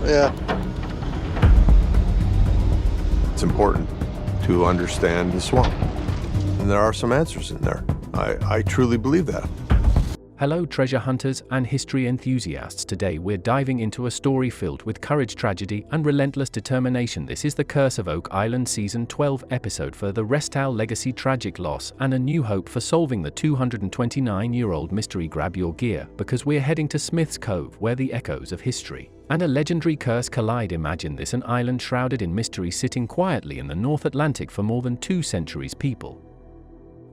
are? Yeah. It's important to understand the swamp. And there are some answers in there. I truly believe that. Hello treasure hunters and history enthusiasts. Today we're diving into a story filled with courage, tragedy, and relentless determination. This is The Curse of Oak Island Season 12 episode for the Restall legacy, tragic loss, and a new hope for solving the 229-year-old mystery. Grab your gear, because we're heading to Smith's Cove, where the echoes of history and a legendary curse collide. Imagine this: an island shrouded in mystery, sitting quietly in the North Atlantic for more than 2 centuries. People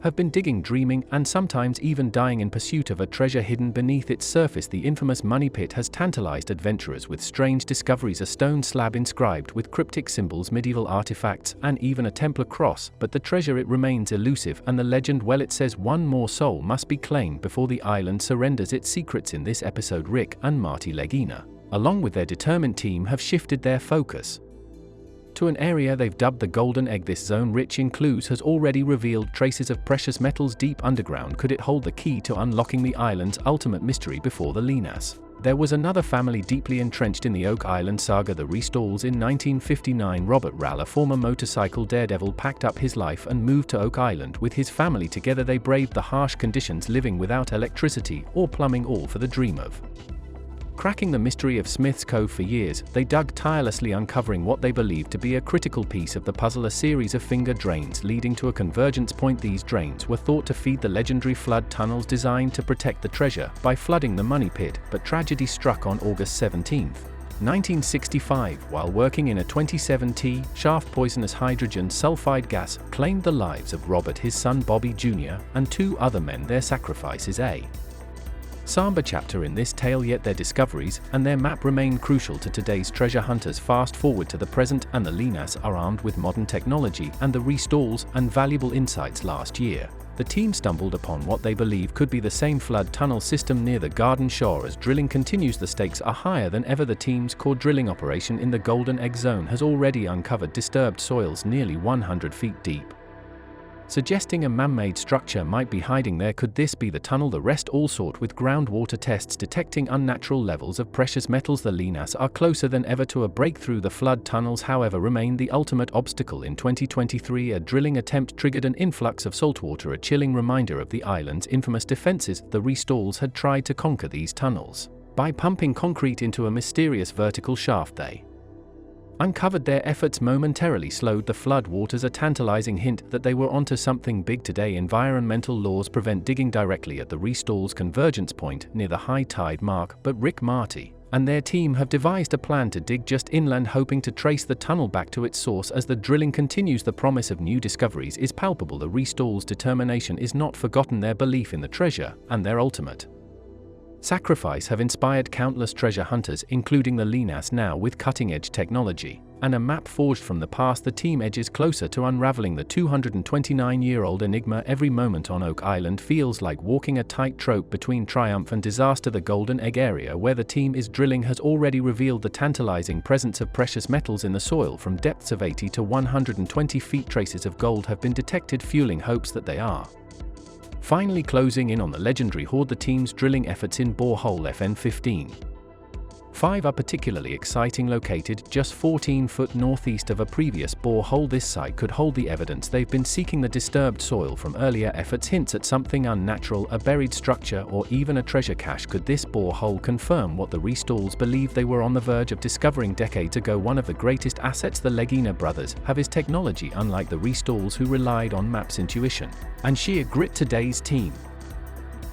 have been digging, dreaming, and sometimes even dying in pursuit of a treasure hidden beneath its surface. The infamous Money Pit has tantalized adventurers with strange discoveries: a stone slab inscribed with cryptic symbols, medieval artifacts, and even a Templar cross. But the treasure, it remains elusive, and the legend, well, it says one more soul must be claimed before the island surrenders its secrets. In this episode, Rick and Marty Legina, along with their determined team, have shifted their focus to an area they've dubbed the Golden Egg. This zone, rich in clues, has already revealed traces of precious metals deep underground. Could it hold the key to unlocking the island's ultimate mystery before the Linas? There was another family deeply entrenched in the Oak Island saga, the Restalls. In 1959, Robert Rall, a former motorcycle daredevil, packed up his life and moved to Oak Island with his family. Together they braved the harsh conditions, living without electricity or plumbing, all for the dream of cracking the mystery of Smith's Cove. For years, they dug tirelessly, uncovering what they believed to be a critical piece of the puzzle: a series of finger drains leading to a convergence point. These drains were thought to feed the legendary flood tunnels designed to protect the treasure by flooding the Money Pit. But tragedy struck on August 17, 1965, while working in a 27T shaft. Poisonous hydrogen sulfide gas claimed the lives of Robert, his son Bobby Jr., and 2 other men. Their sacrifice is a somber chapter in this tale, yet their discoveries and their map remain crucial to today's treasure hunters. Fast forward to the present, and the Linas are armed with modern technology and the Restalls and valuable insights. Last year, the team stumbled upon what they believe could be the same flood tunnel system near the Garden Shore. As drilling continues, the stakes are higher than ever. The team's core drilling operation in the Golden Egg Zone has already uncovered disturbed soils nearly 100 feet deep, suggesting a man-made structure might be hiding there. Could this be the tunnel? The Restall sought with groundwater tests detecting unnatural levels of precious metals. The Linas are closer than ever to a breakthrough. The flood tunnels, however, remain the ultimate obstacle. In 2023, a drilling attempt triggered an influx of saltwater, a chilling reminder of the island's infamous defenses. The Restalls had tried to conquer these tunnels by pumping concrete into a mysterious vertical shaft. They uncovered their efforts momentarily slowed the flood waters, a tantalizing hint that they were onto something big. Today, environmental laws prevent digging directly at the Restalls' convergence point near the high tide mark, but Rick, Marty, and their team have devised a plan to dig just inland, hoping to trace the tunnel back to its source. As the drilling continues, the promise of new discoveries is palpable. The Restalls' determination is not forgotten. Their belief in the treasure and their ultimate sacrifice have inspired countless treasure hunters, including the Linas. Now, with cutting-edge technology and a map forged from the past, the team edges closer to unraveling the 229-year-old enigma. Every moment on Oak Island feels like walking a tightrope between triumph and disaster. The Golden Egg area, where the team is drilling, has already revealed the tantalizing presence of precious metals in the soil. From depths of 80 to 120 feet, traces of gold have been detected, fueling hopes that they are finally closing in on the legendary hoard. The team's drilling efforts in borehole FN15 5 are particularly exciting. Located just 14 foot northeast of a previous borehole, this site could hold the evidence they've been seeking: the disturbed soil from earlier efforts hints at something unnatural, a buried structure, or even a treasure cache. Could this borehole confirm what the Restalls believed they were on the verge of discovering decades ago? One of the greatest assets the Legina brothers have is technology. Unlike the Restalls, who relied on maps, intuition, and sheer grit, today's team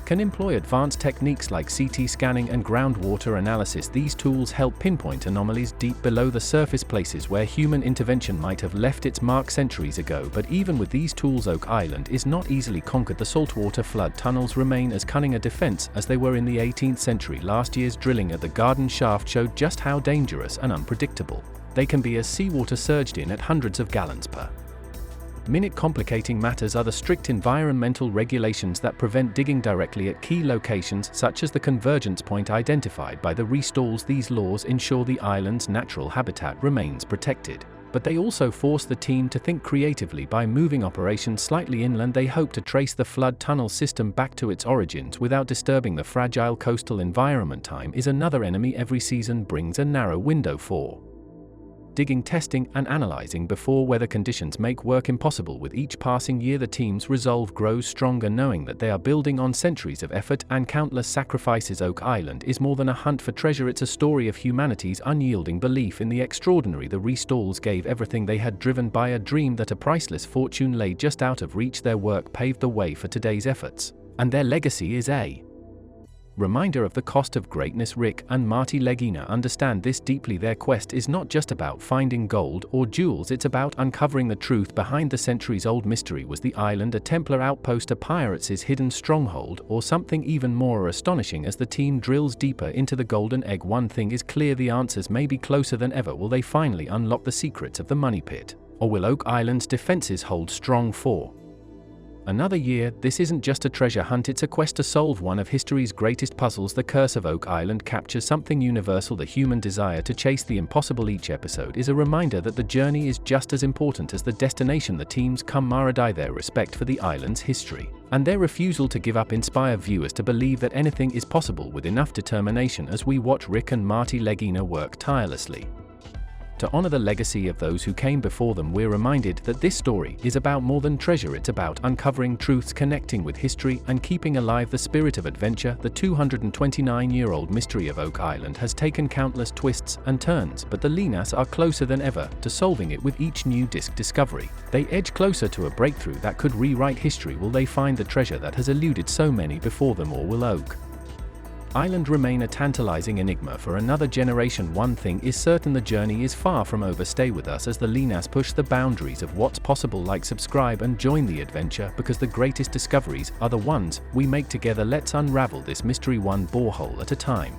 can employ advanced techniques like CT scanning and groundwater analysis. These tools help pinpoint anomalies deep below the surface, places where human intervention might have left its mark centuries ago. But even with these tools, Oak Island is not easily conquered. The saltwater flood tunnels remain as cunning a defense as they were in the 18th century. Last year's drilling at the Garden Shaft showed just how dangerous and unpredictable they can be as seawater surged in at hundreds of gallons per minute. Complicating matters are the strict environmental regulations that prevent digging directly at key locations, such as the convergence point identified by the Restalls. These laws ensure the island's natural habitat remains protected, But they also force the team to think creatively. By moving operations slightly inland, they hope to trace the flood tunnel system back to its origins without disturbing the fragile coastal environment. Time is another enemy every season brings a narrow window for digging, testing, and analyzing before weather conditions make work impossible. With each passing year, the team's resolve grows stronger, knowing that they are building on centuries of effort and countless sacrifices. Oak Island is more than a hunt for treasure, it's a story of humanity's unyielding belief in the extraordinary. The Restalls gave everything they had, driven by a dream that a priceless fortune lay just out of reach. Their work paved the way for today's efforts, and their legacy is a reminder of the cost of greatness. Rick and Marty Legina understand this deeply. Their quest is not just about finding gold or jewels, it's about uncovering the truth behind the centuries-old mystery. Was the island a Templar outpost, a pirate's hidden stronghold, or something even more astonishing? As the team drills deeper into the golden egg, one thing is clear: the answers may be closer than ever. Will they finally unlock the secrets of the money pit, or will Oak Island's defenses hold strong for another year? This isn't just a treasure hunt, it's a quest to solve one of history's greatest puzzles. The Curse of Oak Island captures something universal: the human desire to chase the impossible. Each episode is a reminder that the journey is just as important as the destination. The team's camaraderie, their respect for the island's history, and their refusal to give up inspire viewers to believe that anything is possible with enough determination. As we watch Rick and Marty Legina work tirelessly to honor the legacy of those who came before them, we're reminded that this story is about more than treasure. It's about uncovering truths, connecting with history, and keeping alive the spirit of adventure. The 229-year-old mystery of Oak Island has taken countless twists and turns, but the Linas are closer than ever to solving it. With each new disc discovery, they edge closer to a breakthrough that could rewrite history. Will they find the treasure that has eluded so many before them, or will Oak Island remain a tantalizing enigma for another generation? One thing is certain: the journey is far from over. Stay with us as the Linas push the boundaries of what's possible. Like, subscribe, and join the adventure, because the greatest discoveries are the ones we make together. Let's unravel this mystery one borehole at a time.